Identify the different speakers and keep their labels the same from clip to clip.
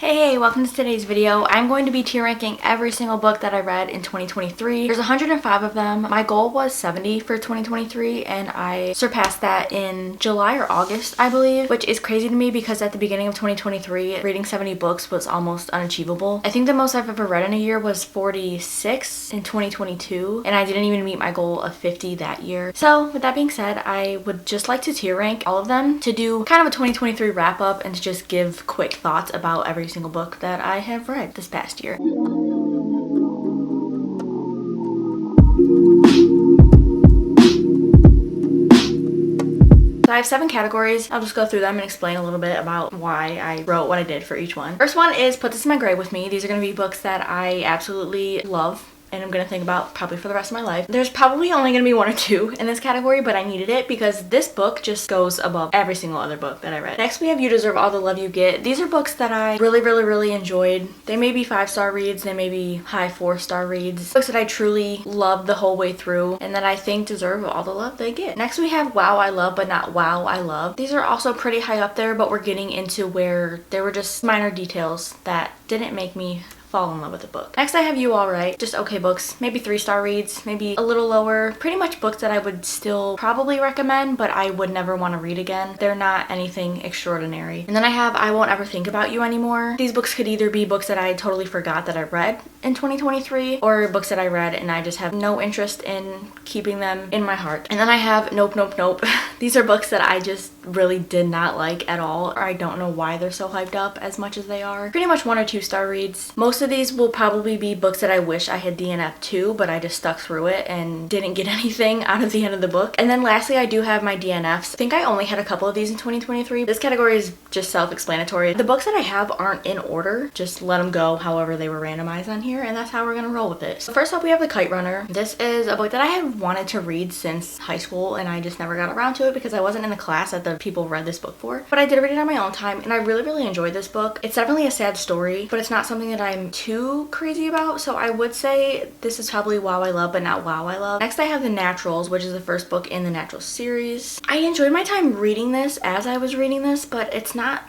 Speaker 1: Hey, welcome to today's video. I'm going to be tier ranking every single book that I read in 2023. There's 105 of them. My goal was 70 for 2023 and I surpassed that in July or August, I believe, which is crazy to me because at the beginning of 2023, reading 70 books was almost unachievable. I think the most I've ever read in a year was 46 in 2022 and I didn't even meet my goal of 50 that year. So with that being said, I would just like to tier rank all of them to do kind of a 2023 wrap up and to just give quick thoughts about every single book that I have read this past year. So I have 7 categories. I'll just go through them and explain a little bit about why I wrote what I did for each one. First one is Put This in My Grave With Me. These are going to be books that I absolutely love and I'm gonna think about probably for the rest of my life. There's probably only gonna be 1 or 2 in this category, but I needed it because this book just goes above every single other book that I read. Next we have You Deserve All the Love You Get. These are books that I really enjoyed. They may be 5-star reads, they may be high 4-star reads. Books that I truly loved the whole way through and that I think deserve all the love they get. Next we have Wow I Love But Not Wow I Love. These are also pretty high up there, but we're getting into where there were just minor details that didn't make me fall in love with the book. Next I have You Alright. Just okay books, maybe 3-star reads, maybe a little lower. Pretty much books that I would still probably recommend, but I would never want to read again. They're not anything extraordinary. And then I have I Won't Ever Think About You Anymore. These books could either be books that I totally forgot that I read in 2023 or books that I read and I just have no interest in keeping them in my heart. And then I have Nope Nope Nope. These are books that I just really did not like at all, or I don't know why they're so hyped up as much as they are. Pretty much 1 or 2-star reads. Most of these will probably be books that I wish I had DNF'd to, but I just stuck through it and didn't get anything out of the end of the book. And then lastly, I do have my DNFs. I think I only had a couple of these in 2023. This category is just self-explanatory. The books that I have aren't in order. Just let them go however they were randomized on here, and that's how we're gonna roll with it. So first up, we have The Kite Runner. This is a book that I had wanted to read since high school, and I just never got around to it because I wasn't in the class that the people read this book for. But I did read it on my own time, and I really enjoyed this book. It's definitely a sad story, but it's not something that I'm too crazy about, so I would say this is probably Wow I Love But Not Wow I Love. Next I have The Naturals, which is the first book in the Naturals series. I enjoyed my time reading this as I was reading this, but it's not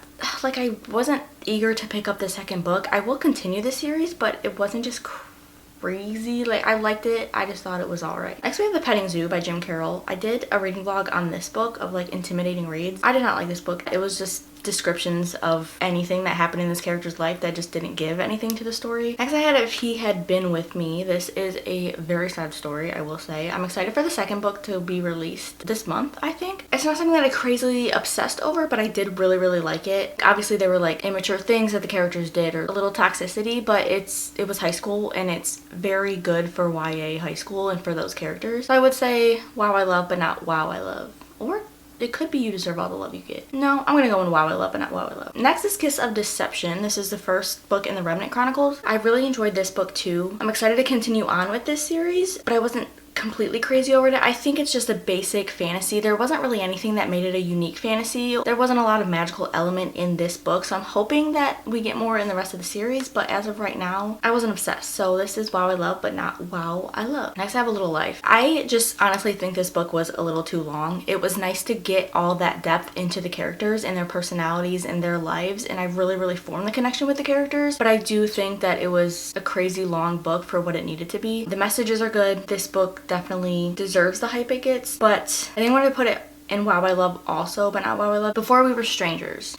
Speaker 1: like I wasn't eager to pick up the second book. I will continue the series, but it wasn't just crazy. Like, I liked it, I just thought it was alright. Next we have The Petting Zoo by Jim Carroll. I did a reading vlog on this book of like intimidating reads. I did not like this book. It was just descriptions of anything that happened in this character's life that just didn't give anything to the story. Next I had If He Had Been With Me. This is a very sad story, I will say. I'm excited for the second book to be released this month, I think. It's not something that I crazily obsessed over, but I did really like it. Obviously there were like immature things that the characters did or a little toxicity, but it was high school and it's very good for YA high school and for those characters. So I would say Wow I Love But Not Wow I Love. Or it could be You Deserve All the Love You Get. No, I'm gonna go in Wow I Love But Not Wow I Love. Next is Kiss of Deception. This is the first book in the Remnant Chronicles. I really enjoyed this book too. I'm excited to continue on with this series, but I wasn't completely crazy over it. I think it's just a basic fantasy. There wasn't really anything that made it a unique fantasy. There wasn't a lot of magical element in this book, so I'm hoping that we get more in the rest of the series, but as of right now, I wasn't obsessed. So this is Wow I Love But Not Wow I Love. Next I have A Little Life. I just honestly think this book was a little too long. It was nice to get all that depth into the characters and their personalities and their lives, and I really formed the connection with the characters, but I do think that it was a crazy long book for what it needed to be. The messages are good. This book definitely deserves the hype it gets, but I think I wanted to put it in Wow I Love also, but not Wow I Love. Before We Were Strangers.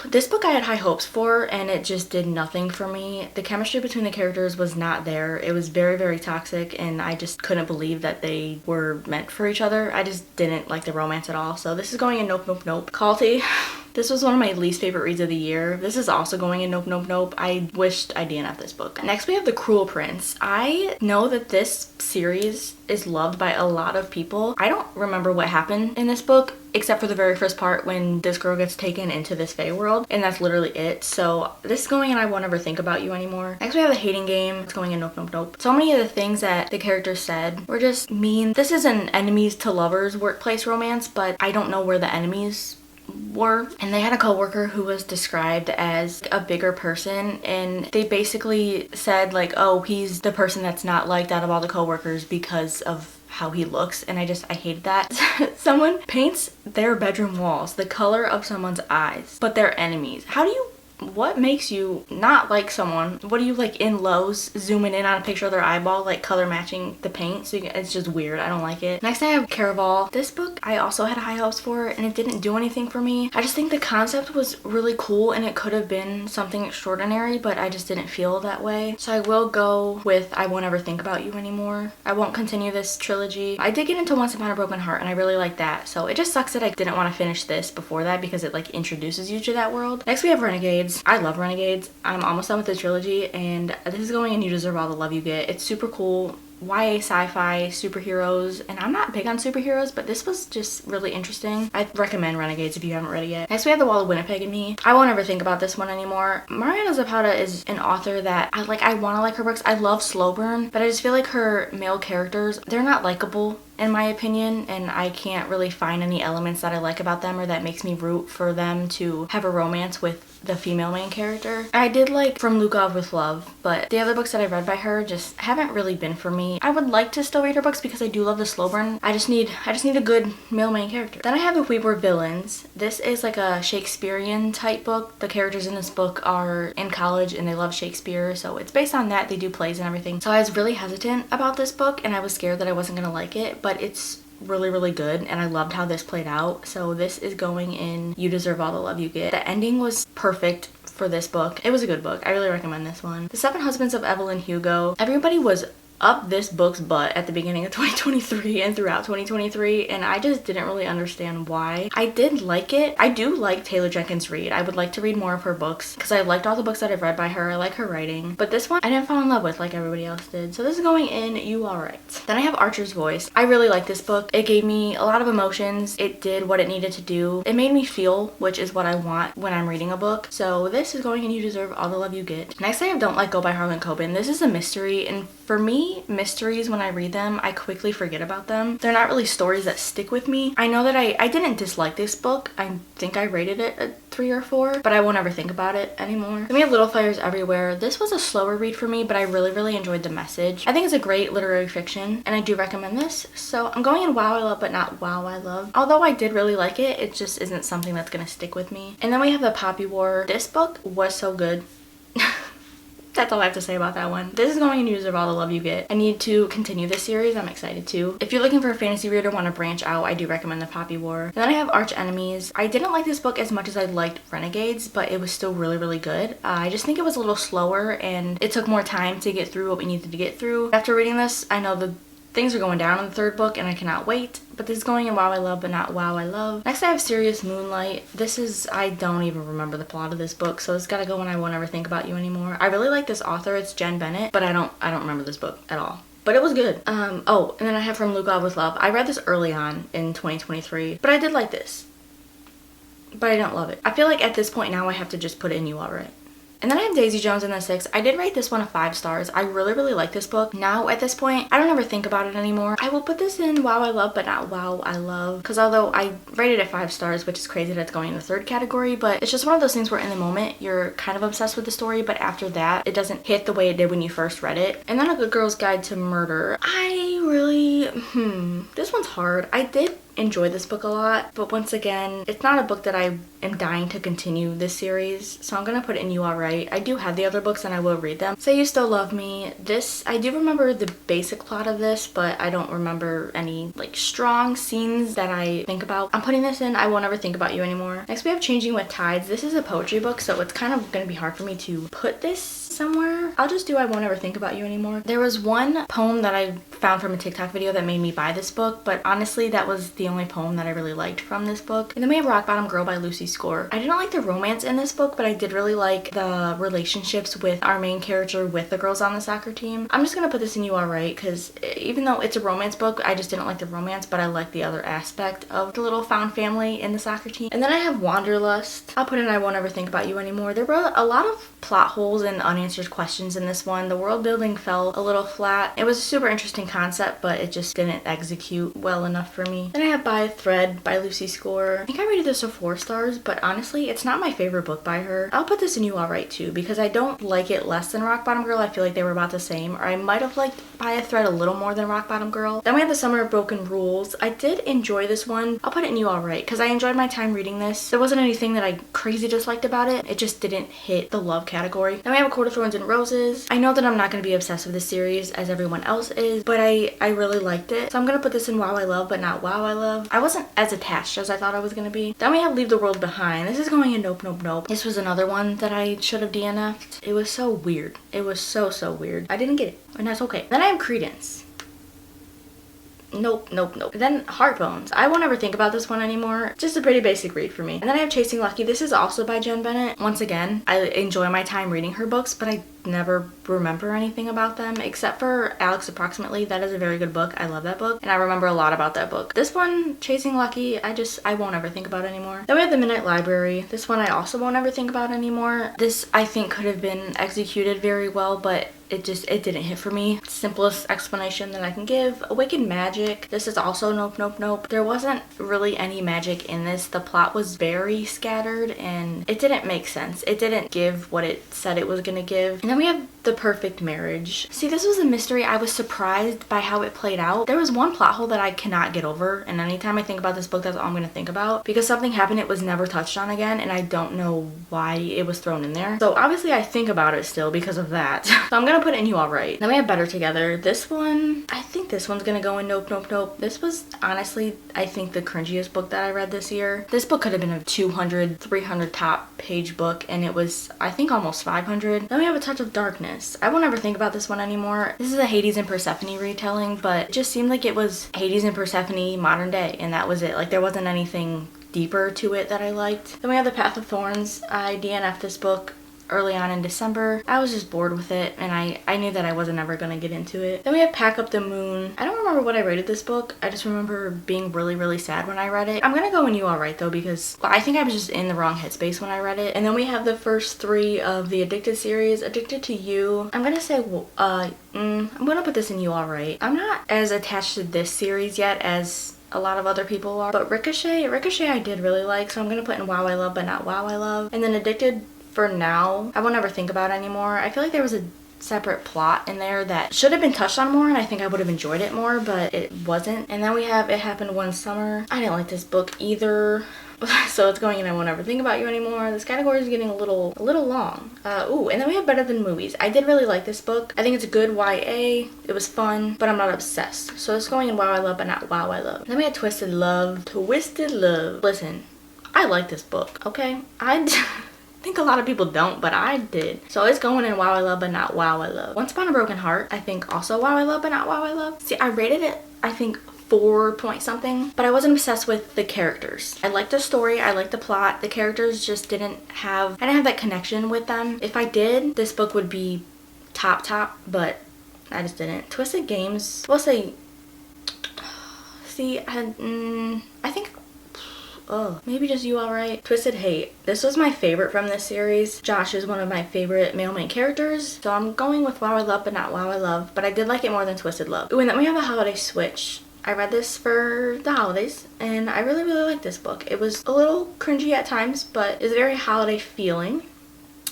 Speaker 1: This book I had high hopes for and it just did nothing for me. The chemistry between the characters was not there. It was very toxic and I just couldn't believe that they were meant for each other. I just didn't like the romance at all. So this is going in Nope Nope Nope. Kalti. This was one of my least favorite reads of the year. This is also going in Nope Nope Nope. I wished I DNF'd this book. Next we have The Cruel Prince. I know that this series is loved by a lot of people. I don't remember what happened in this book except for the very first part when this girl gets taken into this Fae world, and that's literally it. So this is going in I Won't Ever Think About You Anymore. Next we have The Hating Game. It's going in Nope Nope Nope. So many of the things that the characters said were just mean. This is an enemies to lovers workplace romance, but I don't know where the enemies were. And they had a coworker who was described as a bigger person, and they basically said like, oh, he's the person that's not liked out of all the coworkers because of how he looks, and I hated that. Someone paints their bedroom walls the color of someone's eyes, but they're enemies. How do you what makes you not like someone? What do you like in lows, zooming in on a picture of their eyeball, like color matching the paint? So it's just weird. I don't like it. Next I have Caraval. This book I also had high hopes for, and it didn't do anything for me. I just think the concept was really cool and it could have been something extraordinary, but I just didn't feel that way. So I will go with I Won't Ever Think About You Anymore. I won't continue this trilogy. I did get into Once Upon a Broken Heart and I really like that. So it just sucks that I didn't want to finish this before that because it like introduces you to that world. Next we have Renegades. I love Renegades. I'm almost done with the trilogy and this is going in You Deserve All the Love You Get. It's super cool. YA sci-fi superheroes, and I'm not big on superheroes, but this was just really interesting. I recommend Renegades if you haven't read it yet. Next we have The Wall of Winnipeg and Me. I won't ever think about this one anymore. Mariana Zapata is an author that I want to like her books. I love slow burn, but I just feel like her male characters, they're not likable in my opinion, and I can't really find any elements that I like about them or that makes me root for them to have a romance with the female main character. I did like From Lukov with Love, but the other books that I read by her just haven't really been for me. I would like to still read her books because I do love the slow burn. I just need a good male main character. Then I have If We Were Villains. This is like a Shakespearean type book. The characters in this book are in college and they love Shakespeare, so it's based on that. They do plays and everything. So I was really hesitant about this book and I was scared that I wasn't gonna like it, but it's really good and I loved how this played out. So this is going in You Deserve All the Love You Get. The ending was perfect for this book. It was a good book. I really recommend this one. The Seven Husbands of Evelyn Hugo. Everybody was up this book's butt at the beginning of 2023 and throughout 2023, and I just didn't really understand why. I did like it. I do like Taylor Jenkins Reid. I would like to read more of her books because I liked all the books that I've read by her. I like her writing, but this one I didn't fall in love with like everybody else did. So this is going in You Alright. Then I have Archer's Voice. I really like this book. It gave me a lot of emotions. It did what it needed to do. It made me feel, which is what I want when I'm reading a book. So this is going in You Deserve All the Love You Get. Next I have Don't Let Go by Harlan Coben. This is a mystery, and for me, mysteries, when I read them, I quickly forget about them. They're not really stories that stick with me. I know that I didn't dislike this book. I think I rated it a 3 or 4, but I won't ever think about it anymore. Then we have Little Fires Everywhere. This was a slower read for me, but I really enjoyed the message. I think it's a great literary fiction, and I do recommend this. So I'm going in Wow I Love, but not Wow I Love. Although I did really like it, it just isn't something that's gonna stick with me. And then we have The Poppy War. This book was so good. That's all I have to say about that one. This is going in You Deserve All the Love You Get. I need to continue this series. I'm excited to. If you're looking for a fantasy reader, want to branch out, I do recommend The Poppy War. And then I have Arch Enemies. I didn't like this book as much as I liked Renegades, but it was still really good. I just think it was a little slower and it took more time to get through what we needed to get through. After reading this, I know the things are going down in the 3rd book and I cannot wait. But this is going in Wow I Love, but not Wow I Love. Next I have Serious Moonlight. This is, I don't even remember the plot of this book, so it's gotta go when I Won't Ever Think About You Anymore. I really like this author. It's Jen Bennett, but I don't remember this book at all. But it was good. Oh, and then I have From Lukov with Love. I read this early on in 2023, but I did like this. But I don't love it. I feel like at this point now I have to just put it in You Alright. And then I have Daisy Jones and the Six. I did rate this one a 5 stars. I really like this book. Now at this point, I don't ever think about it anymore. I will put this in Wow I Love, but not Wow I Love. Because although I rated it 5 stars, which is crazy that it's going in the 3rd category, but it's just one of those things where in the moment you're kind of obsessed with the story, but after that, it doesn't hit the way it did when you first read it. And then A Good Girl's Guide to Murder. This one's hard. I did enjoy this book a lot, but once again, it's not a book that I am dying to continue this series, so I'm gonna put it in You Alright. I do have the other books and I will read them. Say You Still Love Me. This, I do remember the basic plot of this, but I don't remember any like strong scenes that I think about. I'm putting this in I Won't Ever Think About You Anymore. Next we have Changing with Tides. This is a poetry book, so it's kind of gonna be hard for me to put this somewhere. I'll just do I Won't Ever Think About You Anymore. There was one poem that I found from a TikTok video that made me buy this book, but honestly that was the only poem that I really liked from this book. And then we have Rock Bottom Girl by Lucy Score. I didn't like the romance in this book, but I did really like the relationships with our main character with the girls on the soccer team. I'm just gonna put this in You Alright because even though it's a romance book, I just didn't like the romance, but I like the other aspect of the little found family in the soccer team. And then I have Wanderlust. I'll put in I Won't Ever Think About You Anymore. There were a lot of plot holes and unanswered questions questions in this one. The world building felt a little flat. It was a super interesting concept, but it just didn't execute well enough for me. Then I have By a Thread by Lucy Score. I think I rated this a 4 stars, but honestly, it's not my favorite book by her. I'll put this in You Alright too, because I don't like it less than Rock Bottom Girl. I feel like they were about the same, or I might have liked By a Thread a little more than Rock Bottom Girl. Then we have The Summer of Broken Rules. I did enjoy this one. I'll put it in You Alright, because I enjoyed my time reading this. There wasn't anything that I crazy disliked about it. It just didn't hit the love category. Then we have A Court of Thorns and Roses. I know that I'm not going to be obsessed with this series as everyone else is, but I really liked it. So I'm going to put this in Wow I Love, but not Wow I Love. I wasn't as attached as I thought I was going to be. Then we have Leave the World Behind. This is going in Nope, Nope, Nope. This was another one that I should have DNF'd. It was so weird. It was so weird. I didn't get it, and that's okay. Then I have Credence. Nope, nope, nope. Then Heartbones. I won't ever think about this one anymore. Just a pretty basic read for me. And then I have Chasing Lucky. This is also by Jen Bennett. Once again, I enjoy my time reading her books, but I never remember anything about them except for Alex Approximately. That is a very good book. I love that book, and I remember a lot about that book. This one, Chasing Lucky, I won't ever think about anymore. Then we have The Midnight Library. This one I also won't ever think about anymore. This I think could have been executed very well, but it didn't hit for me. Simplest explanation that I can give. Awakened Magic. This is also Nope, Nope, Nope. There wasn't really any magic in this. The plot was very scattered and it didn't make sense. It didn't give what it said it was gonna give. And then we have The Perfect Marriage. See, this was a mystery. I was surprised by how it played out. There was one plot hole that I cannot get over, and anytime I think about this book, that's all I'm gonna think about, because something happened, it was never touched on again, and I don't know why it was thrown in there. So obviously I think about it still because of that. So I'm gonna put it in You Alright. Then we have Better Together. This one, I think this one's gonna go in Nope, Nope, Nope. This was honestly, I think, the cringiest book that I read this year. This book could have been a 200, 300 top page book, and it was, I think, almost 500. Then we have A Touch of Darkness. I won't ever think about this one anymore. This is a Hades and Persephone retelling, but it just seemed like it was Hades and Persephone modern day, and that was it. Like, there wasn't anything deeper to it that I liked. Then we have The Path of Thorns. I DNF'd this book early on in December. I was just bored with it, and I knew that I wasn't ever gonna get into it. Then we have Pack Up the Moon. I don't remember what I rated this book. I just remember being really sad when I read it. I'm gonna go in You Alright though, because I think I was just in the wrong headspace when I read it. And then we have the first 3 of the Addicted series. Addicted to You. I'm gonna say, I'm gonna put this in You Alright. I'm not as attached to this series yet as a lot of other people are, but Ricochet I did really like, so I'm gonna put in Wow I Love, but not Wow I Love. And then Addicted, for now, I won't ever think about anymore. I feel like there was a separate plot in there that should have been touched on more, and I think I would have enjoyed it more, but it wasn't. And then we have It Happened One Summer. I didn't like this book either. So it's going in I Won't Ever Think About You Anymore. This category is getting a little long. And then we have Better Than Movies. I did really like this book. I think it's a good YA. It was fun, but I'm not obsessed. So it's going in Wow I Love, but not Wow I Love. Then we have Twisted Love. Twisted Love. Listen, I like this book, okay? I think a lot of people don't, but I did. So it's going in Wow I Love, but not Wow I Love. Once Upon a Broken Heart, I think also Wow I Love, but not Wow I Love. See, I rated it, I think, 4 point something, but I wasn't obsessed with the characters. I liked the story, I liked the plot. The characters just I didn't have that connection with them. If I did, this book would be top, but I just didn't. Twisted Games, we'll say, see, I think, maybe just You Alright. Twisted Hate. This was my favorite from this series. Josh is one of my favorite male main characters, so I'm going with Wow I Love, but not Wow I Love, but I did like it more than Twisted Love. Ooh, and then we have The Holiday Switch. I read this for the holidays, and I really liked this book. It was a little cringy at times, but it's very holiday feeling.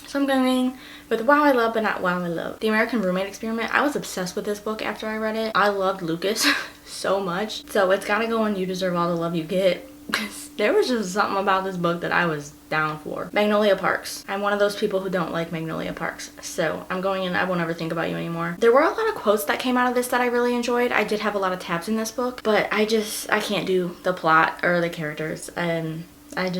Speaker 1: So I'm going with Wow I Love, but not Wow I Love. The American Roommate Experiment. I was obsessed with this book after I read it. I loved Lucas so much. So it's gotta go on You Deserve All the Love You Get, because there was just something about this book that I was down for. Magnolia Parks. I'm one of those people who don't like Magnolia Parks, so I'm going in I Won't Ever Think About You Anymore. There were a lot of quotes that came out of this that I really enjoyed. I did have a lot of tabs in this book, but I can't do the plot or the characters, and I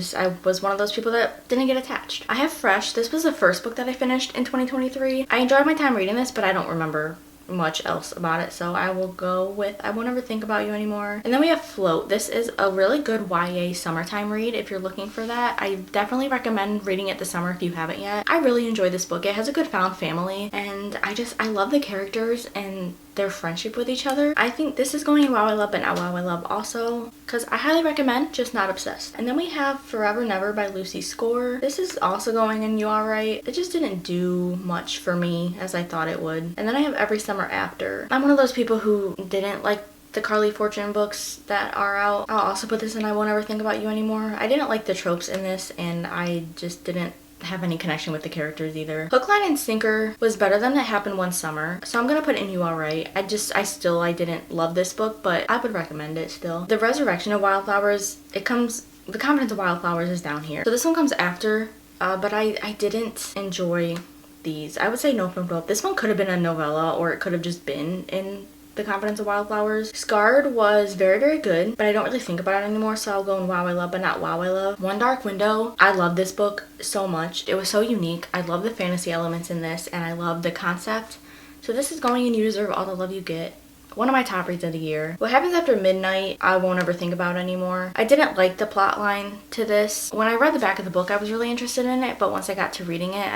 Speaker 1: was one of those people that didn't get attached. I have Fresh. This was the first book that I finished in 2023. I enjoyed my time reading this, but I don't remember much else about it, so I will go with I Won't Ever Think About You Anymore. And then we have Float. This is a really good YA summertime read if you're looking for that. I definitely recommend reading it this summer if you haven't yet. I really enjoyed this book. It has a good found family, and I love the characters, and their friendship with each other. I think this is going in WoW I Love but not WoW I Love also, because I highly recommend, just not obsessed. And then we have Forever Never by Lucy Score. This is also going in You Alright. It just didn't do much for me as I thought it would. And then I have Every Summer After. I'm one of those people who didn't like the Carly Fortune books that are out. I'll also put this in I Won't Ever Think About You Anymore. I didn't like the tropes in this, and I just didn't have any connection with the characters either. Hook, Line, and Sinker was better than It Happened One Summer, so I'm gonna put in You Alright. I didn't love this book, but I would recommend it still. The Resurrection of Wildflowers, the Confidence of Wildflowers is down here. So this one comes after, but I didn't enjoy these. I would say Nope, Nope, Nope. This one could have been a novella, or it could have just been in The Confidence of Wildflowers. Scarred was very, very good, but I don't really think about it anymore, so I'll go in WoW I Love but not WoW I Love. One Dark Window, I love this book so much. It was so unique. I love the fantasy elements in this, and I love the concept. So this is going in You Deserve All the Love You Get. One of my top reads of the year. What Happens After Midnight, I Won't Ever Think About Anymore. I didn't like the plot line to this. When I read the back of the book, I was really interested in it, but once I got to reading it,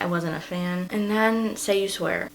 Speaker 1: I wasn't a fan. And then Say You Swear.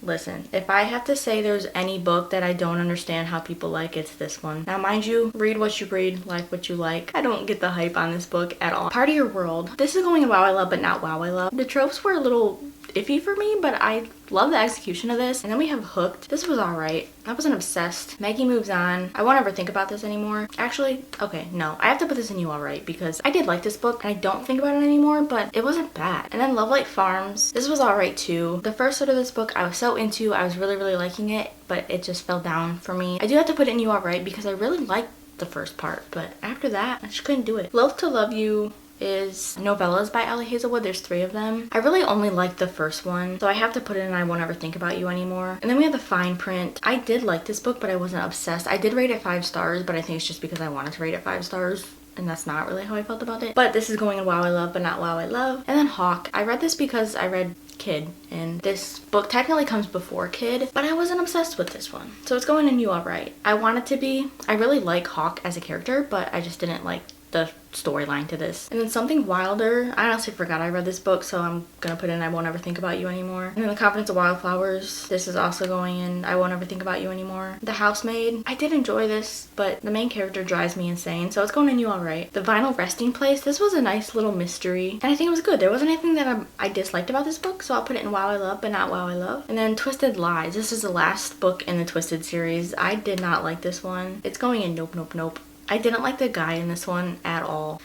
Speaker 1: Listen, if I have to say there's any book that I don't understand how people like, it's this one. Now, mind you, read what you read, like what you like. I don't get the hype on this book at all. Part of Your World. This is going in WoW I Love, but not WoW I Love. The tropes were a little iffy for me, but I love the execution of this. And then we have Hooked. This was alright. I wasn't obsessed. Maggie Moves On. I won't ever think about this anymore. Actually, okay, no. I have to put this in You Alright because I did like this book and I don't think about it anymore, but it wasn't bad. And then Lovelight Farms. This was alright too. The first sort of this book I was so into. I was really, really liking it, but it just fell down for me. I do have to put it in You Alright because I really liked the first part, but after that, I just couldn't do it. Loath to Love You is novellas by Ali Hazelwood. There's 3 of them. I really only liked the first one, so I have to put it in I Won't Ever Think About You Anymore. And then we have The Fine Print. I did like this book, but I wasn't obsessed. I did rate it 5 stars, but I think it's just because I wanted to rate it 5 stars. And that's not really how I felt about it. But this is going in WoW I Love, but not WoW I Love. And then Hawk. I read this because I read Kid, and this book technically comes before Kid, but I wasn't obsessed with this one. So it's going in You Alright. I want it to be. I really like Hawk as a character, but I just didn't like the storyline to this. And then Something Wilder. I honestly forgot I read this book, so I'm gonna put in I Won't Ever Think About You Anymore. And then The Confidence of Wildflowers. This is also going in I Won't Ever Think About You Anymore. The Housemaid. I did enjoy this, but the main character drives me insane, so it's going in You Alright. The Vinyl Resting Place. This was a nice little mystery, and I think it was good. There wasn't anything that I disliked about this book, so I'll put it in WoW I Love, but not WoW I Love. And then Twisted Lies. This is the last book in the Twisted series. I did not like this one. It's going in Nope, Nope, Nope. I didn't like the guy in this one at all.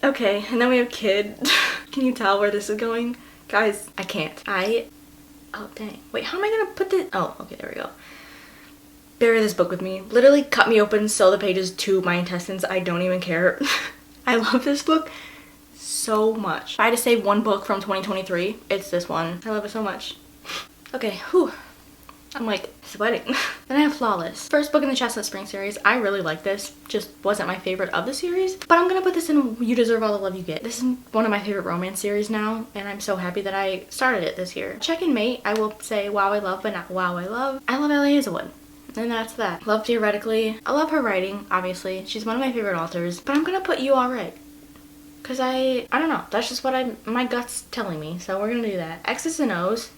Speaker 1: Okay, and then we have Kid. Can you tell where this is going? Guys, I can't. Oh, dang. Wait, how am I gonna put this? Oh, okay, there we go. Bury this book with me. Literally cut me open, sew the pages to my intestines. I don't even care. I love this book so much. If I had to save one book from 2023, it's this one. I love it so much. Okay, whew. I'm like sweating. Then I have Flawless. First book in the Chestnut Spring series. I really like this. Just wasn't my favorite of the series. But I'm gonna put this in You Deserve All the Love You Get. This is one of my favorite romance series now, and I'm so happy that I started it this year. Check and Mate, I will say WoW I Love, but not WoW I Love. I love Ali Hazelwood. And that's that. Love Theoretically. I love her writing, obviously. She's one of my favorite authors. But I'm gonna put You Alright. Cause I don't know. That's just what my gut's telling me. So we're gonna do that. X's and O's.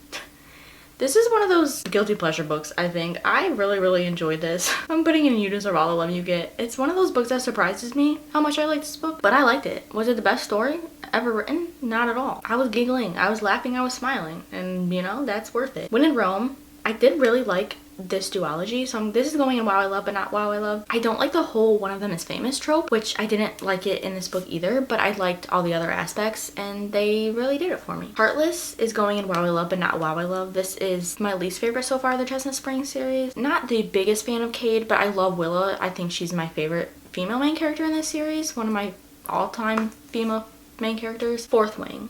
Speaker 1: This is one of those guilty pleasure books, I think. I really, really enjoyed this. I'm putting in You Deserve All the Love You Get. It's one of those books that surprises me how much I liked this book, but I liked it. Was it the best story ever written? Not at all. I was giggling, I was laughing, I was smiling, and you know, that's worth it. When in Rome, I did really like this duology, so this is going in WoW I Love, but not WoW I Love. I don't like the whole one of them is famous trope, which I didn't like it in this book either, but I liked all the other aspects, and they really did it for me. Heartless is going in WoW I Love, but not WoW I Love. This is my least favorite so far of the Chestnut Spring series. Not the biggest fan of Cade, but I love Willa. I think she's my favorite female main character in this series. One of my all-time female main characters. Fourth Wing.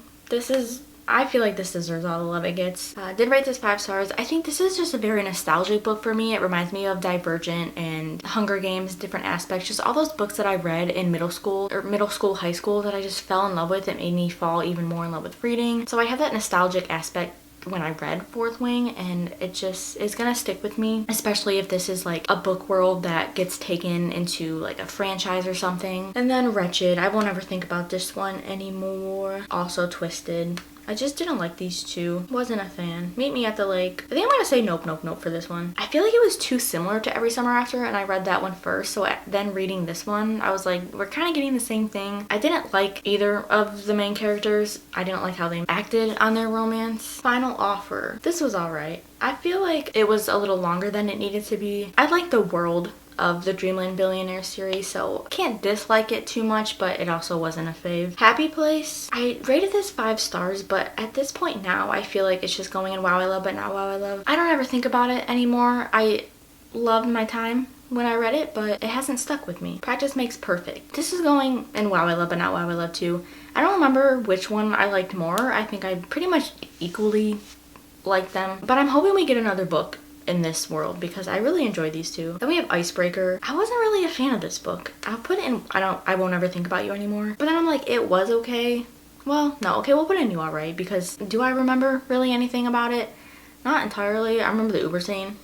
Speaker 1: I feel like this deserves all the love it gets. Did rate this 5 stars. I think this is just a very nostalgic book for me. It reminds me of Divergent and Hunger Games, different aspects. Just all those books that I read in middle school, high school that I just fell in love with. It made me fall even more in love with reading. So I have that nostalgic aspect when I read Fourth Wing, and it just is gonna stick with me, especially if this is like a book world that gets taken into like a franchise or something. And then Wretched. I won't ever think about this one anymore. Also Twisted. I just didn't like these two. Wasn't a fan. Meet Me at the Lake. I think I'm gonna say nope, nope, nope for this one. I feel like it was too similar to Every Summer After, and I read that one first, so then reading this one, I was like, we're kind of getting the same thing. I didn't like either of the main characters. I didn't like how they acted on their romance. Final Offer. This was alright. I feel like it was a little longer than it needed to be. I like the world of the Dreamland Billionaire series, so can't dislike it too much, but it also wasn't a fave. Happy Place. I rated this 5 stars, but at this point now, I feel like it's just going in Wow I Love, but not Wow I Love. I don't ever think about it anymore. I loved my time when I read it, but it hasn't stuck with me. Practice Makes Perfect. This is going in Wow I Love, but not Wow I Love too. I don't remember which one I liked more. I think I pretty much equally liked them, but I'm hoping we get another book in this world because I really enjoyed these two. Then we have Icebreaker. I wasn't really a fan of this book. I'll put it in I Won't Ever Think About You anymore. But then I'm like, it was okay. Well, no, okay, we'll put it in You Alright, because do I remember really anything about it? Not entirely. I remember the Uber scene.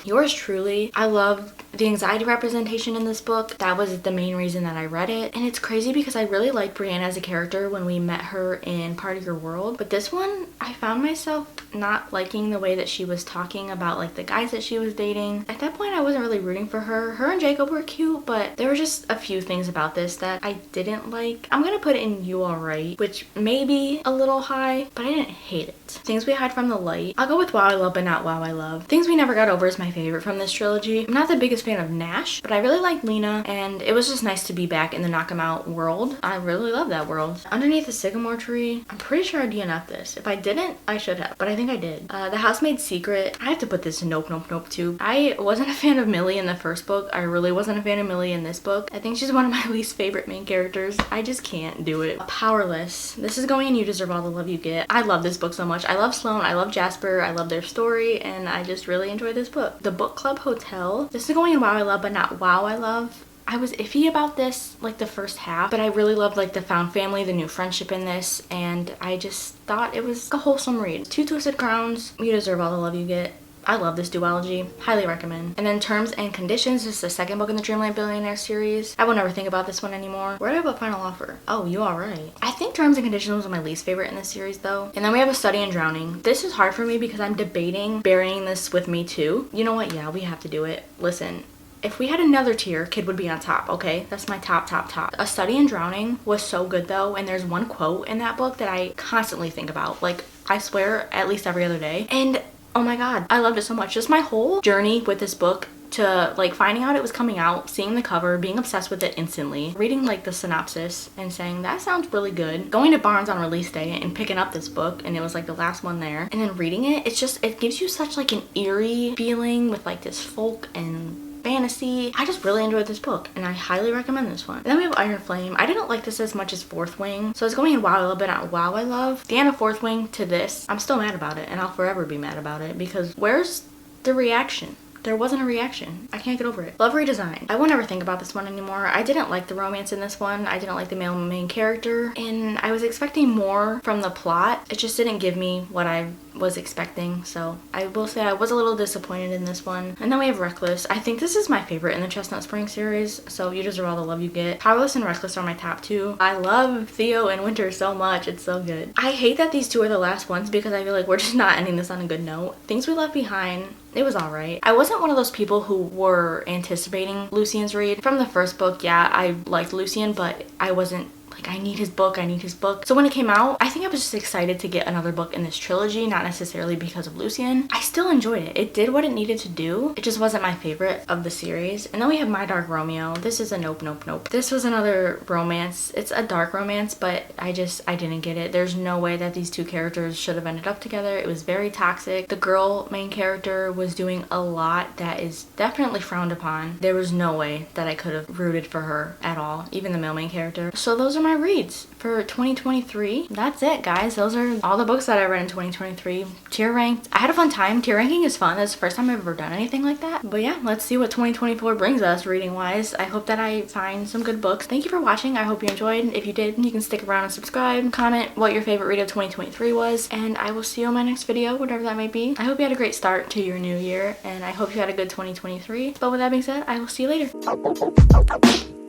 Speaker 1: Yours Truly. I loved the anxiety representation in this book. That was the main reason that I read it. And it's crazy because I really liked Brianna as a character when we met her in Part of Your World. But this one, I found myself not liking the way that she was talking about like the guys that she was dating. At that point, I wasn't really rooting for her. Her and Jacob were cute, but there were just a few things about this that I didn't like. I'm gonna put it in You Alright, which may be a little high, but I didn't hate it. Things We Hide from the Light. I'll go with Wow I Love, but not Wow I Love. Things We Never Got Over is my favorite from this trilogy. I'm not the biggest fan of Nash, but I really like Lena, and it was just nice to be back in the Knock 'Em Out world. I really love that world. Underneath the Sycamore Tree. I'm pretty sure I DNF'd this. If I didn't, I should have, but I think I did. The Housemaid's Secret. I have to put this in Nope, Nope, Nope too. I wasn't a fan of Millie in the first book. I really wasn't a fan of Millie in this book. I think she's one of my least favorite main characters. I just can't do it. Powerless. This is going in You Deserve All the Love You Get. I love this book so much. I love Sloane. I love Jasper. I love their story, and I just really enjoy this book. The Book Club Hotel. This is going in Wow I Love, but not Wow I Love. I was iffy about this like the first half, but I really loved like the found family, the new friendship in this, and I just thought it was a wholesome read. Two Twisted Crowns. You Deserve All the Love You Get. I love this duology. Highly recommend. And then Terms and Conditions. This is the second book in the Dreamland Billionaire series. I will never think about this one anymore. Where did I put Final Offer? Oh, You Alright. I think Terms and Conditions was my least favorite in this series though. And then we have A Study in Drowning. This is hard for me because I'm debating burying this with Me Too. You know what? Yeah, we have to do it. Listen. If we had another tier, Kid would be on top, okay? That's my top. A Study in Drowning was so good though, and there's one quote in that book that I constantly think about. Like, I swear, at least every other day. And oh my god, I loved it so much. Just my whole journey with this book to like finding out it was coming out, seeing the cover, being obsessed with it instantly, reading like the synopsis and saying that sounds really good, going to Barnes on release day and picking up this book, and it was like the last one there, and then reading it, it gives you such like an eerie feeling with like this folk and fantasy. I just really enjoyed this book and I highly recommend this one. And then we have Iron Flame. I didn't like this as much as Fourth Wing, so it's going in Wow I Love, but not Wow I Love. The end of Fourth Wing to this, I'm still mad about it, and I'll forever be mad about it because where's the reaction? There wasn't a reaction. I can't get over it. Love Redesign. I won't ever think about this one anymore. I didn't like the romance in this one. I didn't like the male main character, and I was expecting more from the plot. It just didn't give me what I was expecting, so I will say I was a little disappointed in this one. And then we have Reckless. I think this is my favorite in the Chestnut Spring series, so You Deserve All the Love You Get. Powerless and Reckless are my top two. I love Theo and Winter so much. It's so good. I hate that these two are the last ones because I feel like we're just not ending this on a good note. Things We Left Behind. It was alright. I wasn't one of those people who were anticipating Lucien's read. From the first book, yeah, I liked Lucien, but I wasn't like, I need his book. So when it came out, I think I was just excited to get another book in this trilogy, not necessarily because of Lucien. I still enjoyed it. It did what it needed to do. It just wasn't my favorite of the series. And then we have My Dark Romeo. This is a nope, nope, nope. This was another romance. It's a dark romance, but I didn't get it. There's no way that these two characters should have ended up together. It was very toxic. The girl main character was doing a lot that is definitely frowned upon. There was no way that I could have rooted for her at all, even the male main character. So those are my reads for 2023. That's it, guys. Those are all the books that I read in 2023. Tier ranked. I had a fun time. Tier ranking is fun. That's the first time I've ever done anything like that. But yeah, let's see what 2024 brings us reading wise. I hope that I find some good books. Thank you for watching. I hope you enjoyed. If you did, you can stick around and subscribe. Comment what your favorite read of 2023 was, and I will see you on my next video, whatever that may be. I hope you had a great start to your new year, and I hope you had a good 2023. But with that being said, I will see you later.